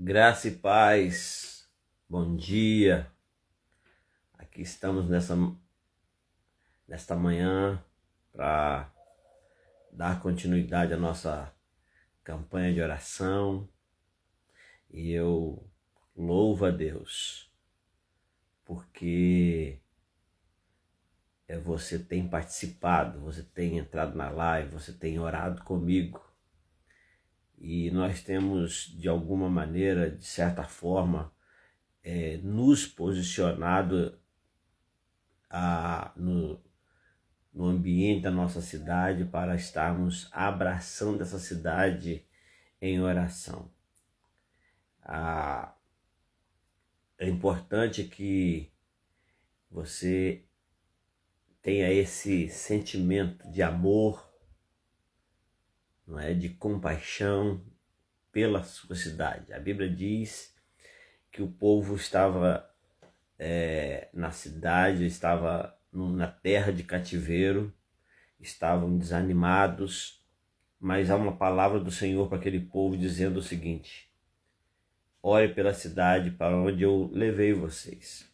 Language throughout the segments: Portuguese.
Graça e paz, bom dia. Aqui estamos nesta manhã para dar continuidade à nossa campanha de oração e eu louvo a Deus porque você tem participado, você tem entrado na live, você tem orado comigo e nós temos de alguma maneira, de certa forma, nos posicionado no ambiente da nossa cidade para estarmos abraçando essa cidade em oração. É importante que você tenha esse sentimento de amor, não é, de compaixão pela sua cidade. A Bíblia diz que o povo estava na cidade, estava na terra de cativeiro, estavam desanimados, mas há uma palavra do Senhor para aquele povo dizendo o seguinte: ore pela cidade para onde eu levei vocês,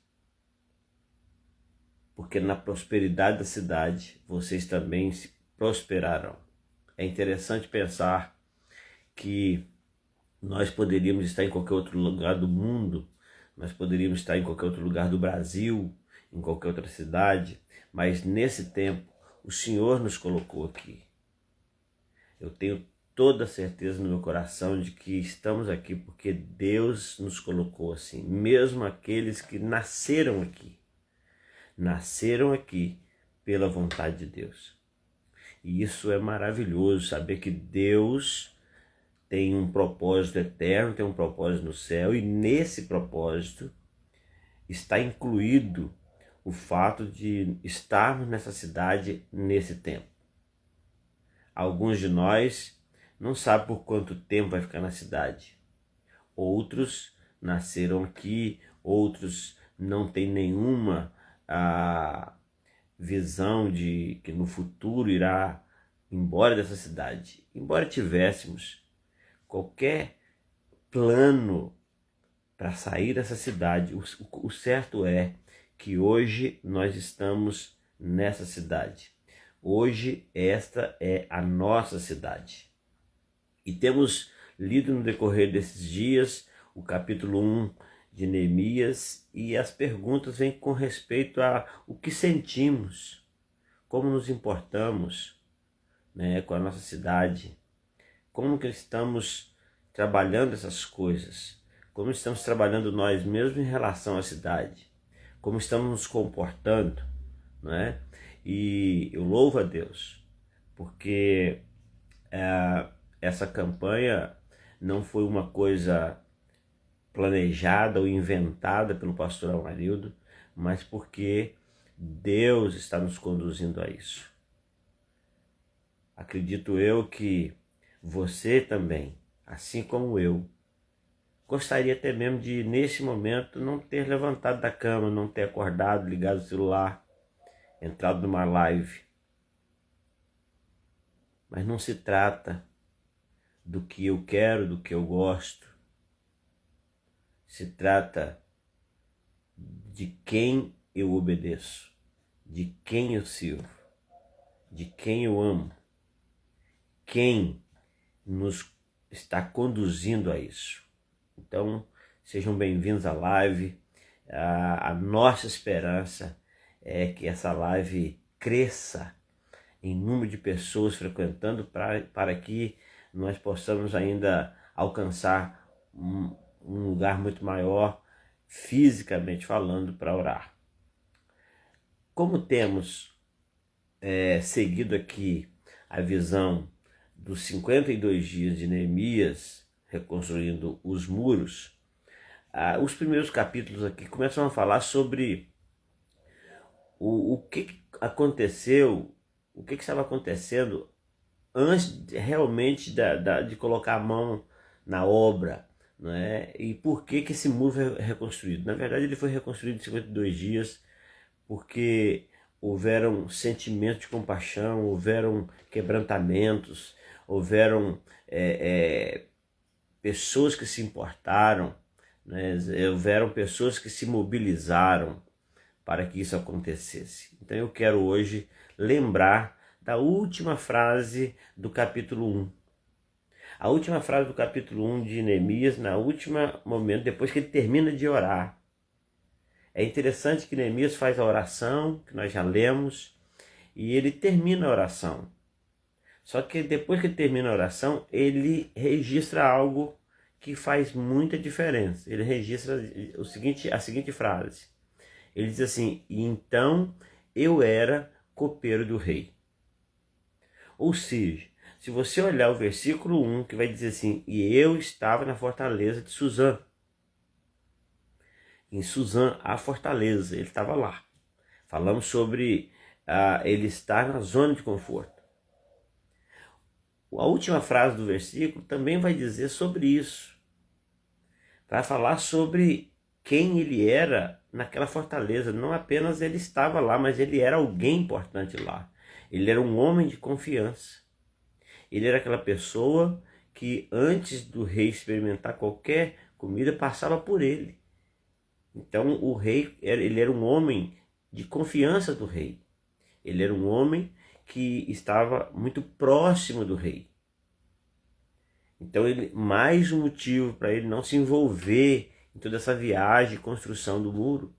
porque na prosperidade da cidade vocês também se prosperarão. É interessante pensar que nós poderíamos estar em qualquer outro lugar do mundo, nós poderíamos estar em qualquer outro lugar do Brasil, em qualquer outra cidade, mas nesse tempo o Senhor nos colocou aqui. Eu tenho toda a certeza no meu coração de que estamos aqui porque Deus nos colocou assim, mesmo aqueles que nasceram aqui pela vontade de Deus. E isso é maravilhoso, saber que Deus tem um propósito eterno, tem um propósito no céu, e nesse propósito está incluído o fato de estarmos nessa cidade nesse tempo. Alguns de nós não sabem por quanto tempo vai ficar na cidade. Outros nasceram aqui, outros não têm nenhuma visão de que no futuro irá embora dessa cidade. Embora tivéssemos qualquer plano para sair dessa cidade, o certo é que hoje nós estamos nessa cidade. Hoje esta é a nossa cidade. E temos lido no decorrer desses dias o capítulo 1 de Neemias, e as perguntas vêm com respeito a o que sentimos, como nos importamos, né, com a nossa cidade, como que estamos trabalhando essas coisas, como estamos trabalhando nós mesmos em relação à cidade, como estamos nos comportando, né? E eu louvo a Deus, porque essa campanha não foi uma coisa planejada ou inventada pelo pastor Amarildo, mas porque Deus está nos conduzindo a isso. Acredito eu que você também, assim como eu, gostaria até mesmo de, nesse momento, não ter levantado da cama, não ter acordado, ligado o celular, entrado numa live. Mas não se trata do que eu quero, do que eu gosto. Se trata de quem eu obedeço, de quem eu sirvo, de quem eu amo, quem nos está conduzindo a isso. Então, sejam bem-vindos à live. A nossa esperança é que essa live cresça em número de pessoas frequentando para que nós possamos ainda alcançar um lugar muito maior, fisicamente falando, para orar. Como temos seguido aqui a visão dos 52 dias de Neemias reconstruindo os muros, os primeiros capítulos aqui começam a falar sobre o que aconteceu, o que estava acontecendo antes realmente de colocar a mão na obra, né? E por que esse muro foi reconstruído. Na verdade, ele foi reconstruído em 52 dias porque houveram sentimentos de compaixão, houveram quebrantamentos, houveram pessoas que se importaram, né? Houveram pessoas que se mobilizaram para que isso acontecesse. Então eu quero hoje lembrar da última frase do capítulo 1. A última frase do capítulo 1 de Neemias, na última momento, depois que ele termina de orar. É interessante que Neemias faz a oração, que nós já lemos, e ele termina a oração. Só que depois que ele termina a oração, ele registra algo que faz muita diferença. Ele registra a seguinte frase. Ele diz assim: e então eu era copeiro do rei. Ou seja, se você olhar o versículo 1, que vai dizer assim: e eu estava na fortaleza de Suzã. Em Suzã, a fortaleza, ele estava lá. Falamos sobre ele estar na zona de conforto. A última frase do versículo também vai dizer sobre isso. Vai falar sobre quem ele era naquela fortaleza. Não apenas ele estava lá, mas ele era alguém importante lá. Ele era um homem de confiança. Ele era aquela pessoa que antes do rei experimentar qualquer comida passava por ele. Então o rei, ele era um homem de confiança do rei. Ele era um homem que estava muito próximo do rei. Então mais um motivo para ele não se envolver em toda essa viagem de construção do muro.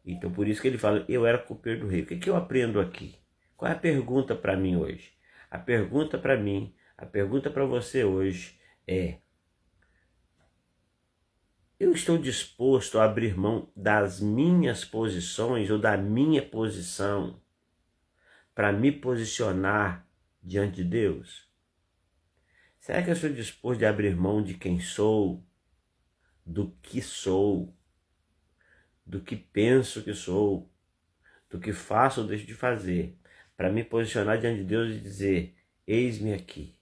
Então por isso que ele fala: eu era copeiro do rei. O que eu aprendo aqui? Qual é a pergunta para mim hoje? A pergunta para mim, a pergunta para você hoje é: eu estou disposto a abrir mão das minhas posições ou da minha posição para me posicionar diante de Deus? Será que eu estou disposto a abrir mão de quem sou, do que sou, do que penso que sou, do que faço ou deixo de fazer, para me posicionar diante de Deus e dizer: eis-me aqui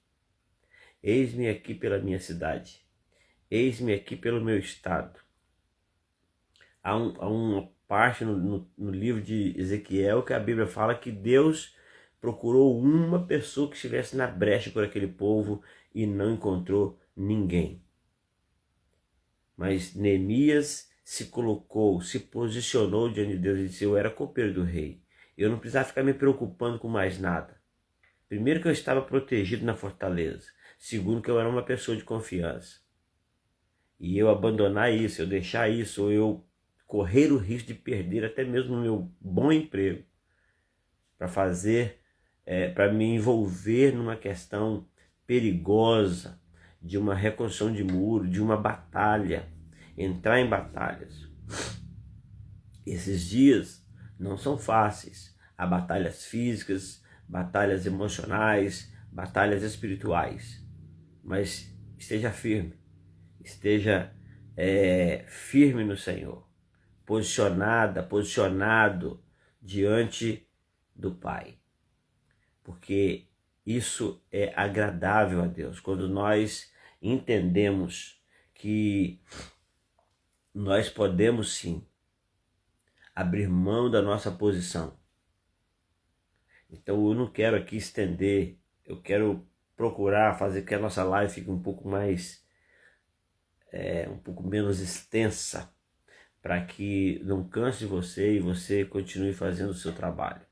pela minha cidade, eis-me aqui pelo meu estado. Há uma parte no livro de Ezequiel que a Bíblia fala que Deus procurou uma pessoa que estivesse na brecha por aquele povo e não encontrou ninguém. Mas Neemias se colocou, se posicionou diante de Deus e disse: eu era copeiro do rei. Eu não precisava ficar me preocupando com mais nada. Primeiro, que eu estava protegido na fortaleza. Segundo, que eu era uma pessoa de confiança. E eu abandonar isso, eu deixar isso, ou eu correr o risco de perder até mesmo o meu bom emprego para para me envolver numa questão perigosa de uma reconstrução de muro, de uma batalha, entrar em batalhas. Esses dias não são fáceis. Há batalhas físicas, batalhas emocionais, batalhas espirituais. Mas esteja firme, esteja firme no Senhor, posicionado diante do Pai. Porque isso é agradável a Deus, quando nós entendemos que nós podemos sim abrir mão da nossa posição. Então eu não quero aqui estender, eu quero procurar fazer que a nossa live fique um pouco menos extensa, para que não canse você e você continue fazendo o seu trabalho.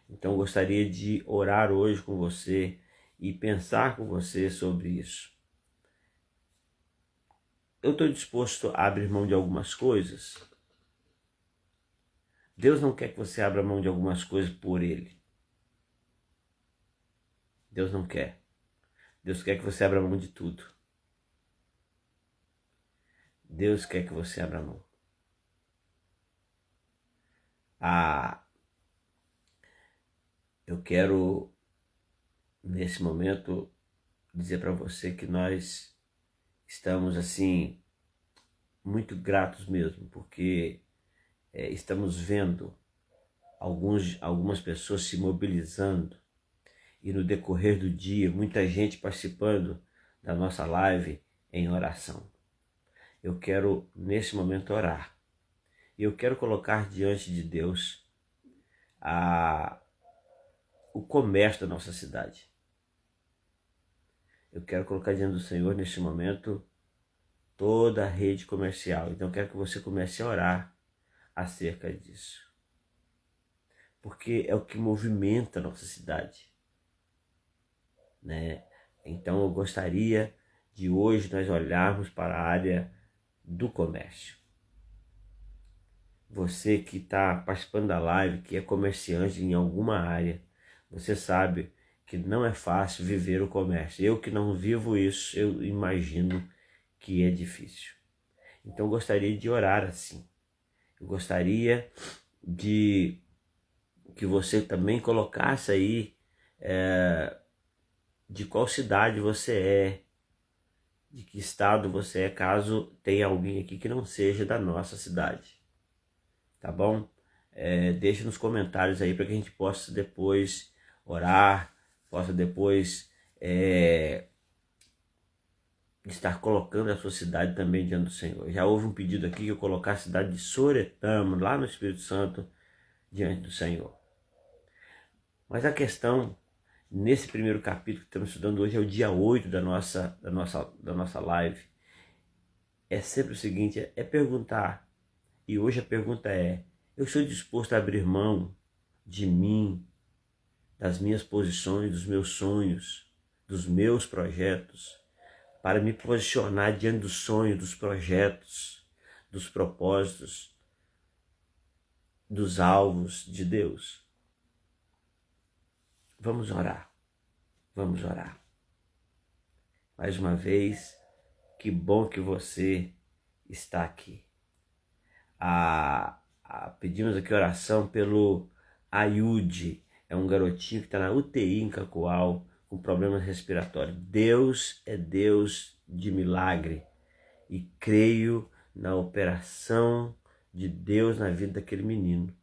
Então eu gostaria de orar hoje com você e pensar com você sobre isso. Eu estou disposto a abrir mão de algumas coisas. Deus não quer que você abra mão de algumas coisas por Ele. Deus não quer. Deus quer que você abra mão de tudo. Deus quer que você abra mão. Eu quero, nesse momento, dizer para você que nós estamos, assim, muito gratos mesmo, porque estamos vendo algumas pessoas se mobilizando e no decorrer do dia, muita gente participando da nossa live em oração. Eu quero, nesse momento, orar. E eu quero colocar diante de Deus o comércio da nossa cidade. eu quero colocar diante do Senhor neste momento toda a rede comercial. Então eu quero que você comece a orar acerca disso. Porque é o que movimenta a nossa cidade, né? Então eu gostaria de hoje nós olharmos para a área do comércio. Você que está participando da live, que é comerciante em alguma área, você sabe que não é fácil viver o comércio. Eu que não vivo isso, eu imagino que é difícil. Então eu gostaria de orar assim. Eu gostaria de que você também colocasse aí de qual cidade você é, de que estado você é, caso tenha alguém aqui que não seja da nossa cidade. Tá bom? Deixe nos comentários aí para que a gente possa depois orar, possa depois estar colocando a sua cidade também diante do Senhor. Já houve um pedido aqui que eu colocar a cidade de Soretama, lá no Espírito Santo, diante do Senhor. Mas a questão, nesse primeiro capítulo que estamos estudando hoje, é o dia 8 da nossa live, é sempre o seguinte, é perguntar, e hoje a pergunta é, eu estou disposto a abrir mão de mim, das minhas posições, dos meus sonhos, dos meus projetos, para me posicionar diante dos sonhos, dos projetos, dos propósitos, dos alvos de Deus? Vamos orar, vamos orar. Mais uma vez, que bom que você está aqui. Pedimos aqui oração pelo Ayude, é um garotinho que está na UTI em Cacoal, com problemas respiratórios. Deus é Deus de milagre e creio na operação de Deus na vida daquele menino.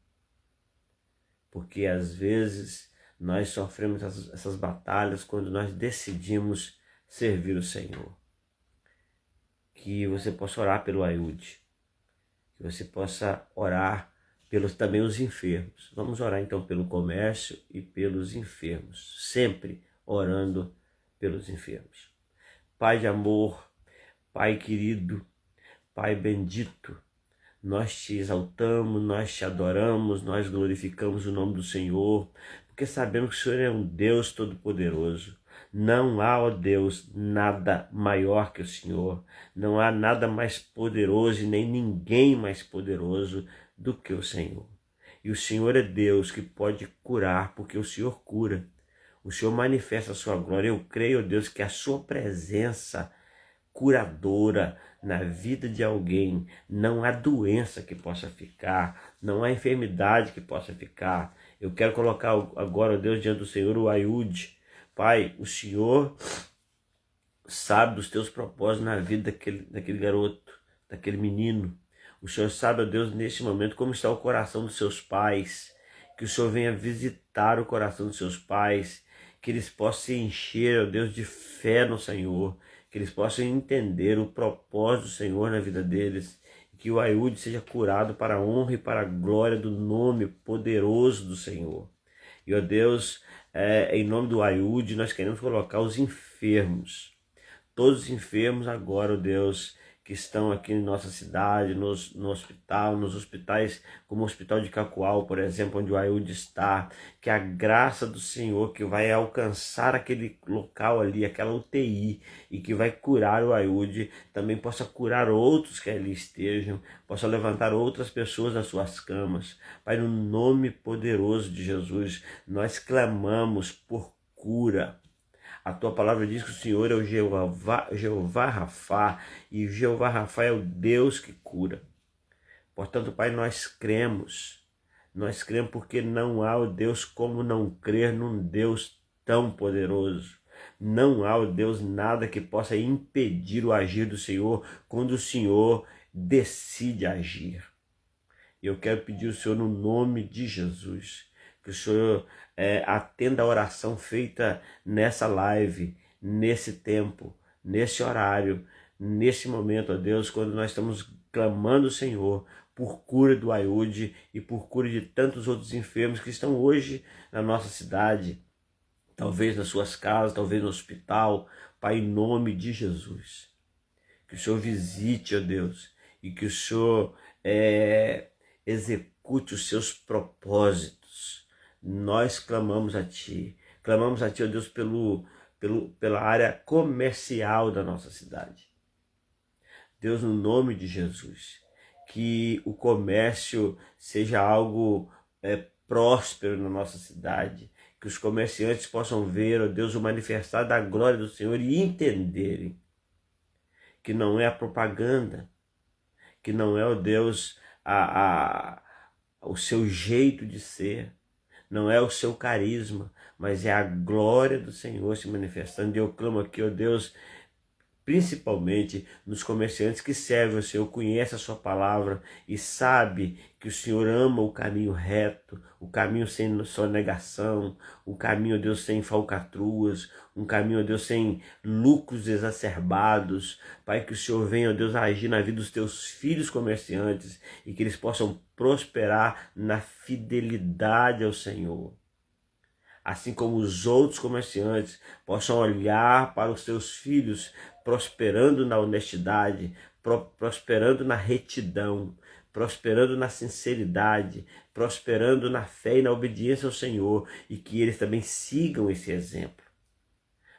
Porque às vezes nós sofremos essas batalhas quando nós decidimos servir o Senhor. Que você possa orar pelo Ayude, que você possa orar pelos também os enfermos. Vamos orar então pelo comércio e pelos enfermos, sempre orando pelos enfermos. Pai de amor, Pai querido, Pai bendito, nós te exaltamos, nós te adoramos, nós glorificamos o nome do Senhor, porque sabemos que o Senhor é um Deus todo-poderoso. Não há, ó Deus, nada maior que o Senhor. Não há nada mais poderoso e nem ninguém mais poderoso do que o Senhor. E o Senhor é Deus que pode curar, porque o Senhor cura. O Senhor manifesta a sua glória. Eu creio, ó Deus, que a sua presença curadora na vida de alguém, não há doença que possa ficar, não há enfermidade que possa ficar. Eu quero colocar agora, ó Deus, diante do Senhor o Ayude. Pai, o Senhor sabe dos teus propósitos na vida daquele garoto, daquele menino. O Senhor sabe, ó Deus, neste momento como está o coração dos seus pais. Que o Senhor venha visitar o coração dos seus pais, que eles possam se encher, ó Deus, de fé no Senhor, que eles possam entender o propósito do Senhor na vida deles, que o Ayude seja curado para a honra e para a glória do nome poderoso do Senhor. E, ó Deus, em nome do Ayude, nós queremos colocar os enfermos, todos os enfermos agora, ó Deus, que estão aqui em nossa cidade, no hospital, nos hospitais, como o Hospital de Cacoal, por exemplo, onde o Ayude está, que a graça do Senhor que vai alcançar aquele local ali, aquela UTI, e que vai curar o Ayude, também possa curar outros que ali estejam, possa levantar outras pessoas das suas camas. Pai, no nome poderoso de Jesus, nós clamamos por cura. A tua palavra diz que o Senhor é o Jeová Rafá, e o Jeová Rafá é o Deus que cura. Portanto, Pai, nós cremos porque não há, ó Deus, como não crer num Deus tão poderoso. Não há, ó Deus, nada que possa impedir o agir do Senhor quando o Senhor decide agir. Eu quero pedir ao Senhor no nome de Jesus, que o Senhor atenda a oração feita nessa live, nesse tempo, nesse horário, nesse momento, ó Deus, quando nós estamos clamando ao Senhor por cura do Ayude e por cura de tantos outros enfermos que estão hoje na nossa cidade, talvez nas suas casas, talvez no hospital. Pai, em nome de Jesus, que o Senhor visite, ó Deus, e que o Senhor execute os seus propósitos. Nós clamamos a Ti, ó Deus, pela área comercial da nossa cidade. Deus, no nome de Jesus, que o comércio seja algo próspero na nossa cidade, que os comerciantes possam ver, ó Deus, o manifestar da glória do Senhor e entenderem que não é a propaganda, que não é, ó Deus, o seu jeito de ser, não é o seu carisma, mas é a glória do Senhor se manifestando. E eu clamo aqui, ó Deus, principalmente nos comerciantes que servem o Senhor, conhece a sua palavra e sabe que o Senhor ama o caminho reto, o caminho sem sonegação, o caminho, ó Deus, sem falcatruas, um caminho, ó Deus, sem lucros exacerbados. Pai, que o Senhor venha, ó Deus, agir na vida dos teus filhos comerciantes e que eles possam prosperar na fidelidade ao Senhor. Assim como os outros comerciantes possam olhar para os seus filhos prosperando na honestidade, prosperando na retidão, prosperando na sinceridade, prosperando na fé e na obediência ao Senhor, e que eles também sigam esse exemplo.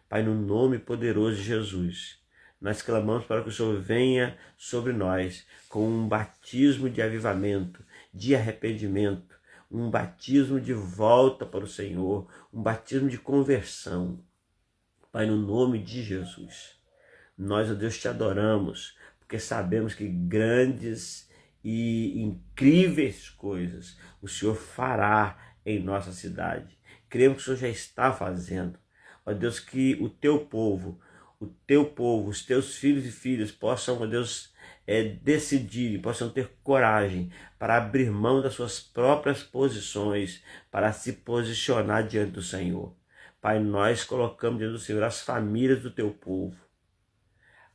Pai, no nome poderoso de Jesus, nós clamamos para que o Senhor venha sobre nós com um batismo de avivamento, de arrependimento, um batismo de volta para o Senhor, um batismo de conversão. Pai, no nome de Jesus, nós, ó Deus, te adoramos, porque sabemos que grandes e incríveis coisas o Senhor fará em nossa cidade. Cremos que o Senhor já está fazendo. Ó Deus, que o teu povo, os teus filhos e filhas possam, ó Deus, decidir, possam ter coragem para abrir mão das suas próprias posições, para se posicionar diante do Senhor. Pai, nós colocamos diante do Senhor as famílias do teu povo,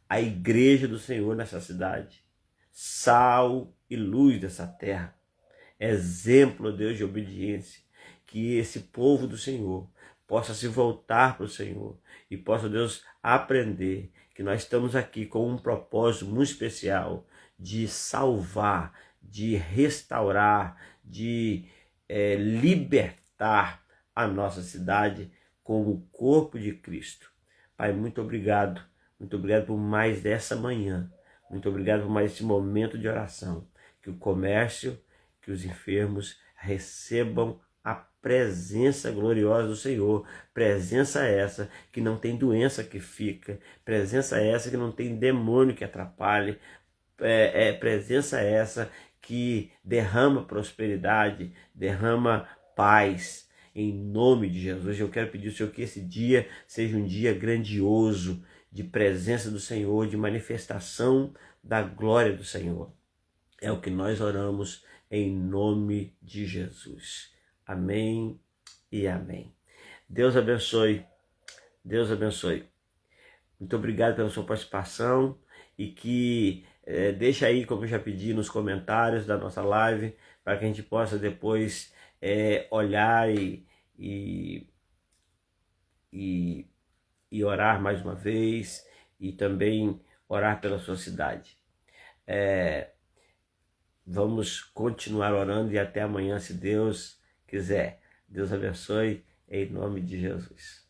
a igreja do Senhor nessa cidade, sal e luz dessa terra, exemplo, Deus, de obediência, que esse povo do Senhor possa se voltar para o Senhor e possa, Deus, aprender que nós estamos aqui com um propósito muito especial de salvar, de restaurar, de libertar a nossa cidade como o corpo de Cristo. Pai, muito obrigado por mais dessa manhã, muito obrigado por mais esse momento de oração, que o comércio, que os enfermos recebam a presença gloriosa do Senhor, presença essa que não tem doença que fica, presença essa que não tem demônio que atrapalhe, presença essa que derrama prosperidade, derrama paz. Em nome de Jesus, eu quero pedir ao Senhor que esse dia seja um dia grandioso, de presença do Senhor, de manifestação da glória do Senhor. É o que nós oramos em nome de Jesus. Amém e amém. Deus abençoe. Deus abençoe. Muito obrigado pela sua participação e que deixa aí, como eu já pedi, nos comentários da nossa live, para que a gente possa depois olhar e orar mais uma vez e também orar pela sua cidade. Vamos continuar orando e até amanhã, se Deus quiser. Deus abençoe em nome de Jesus.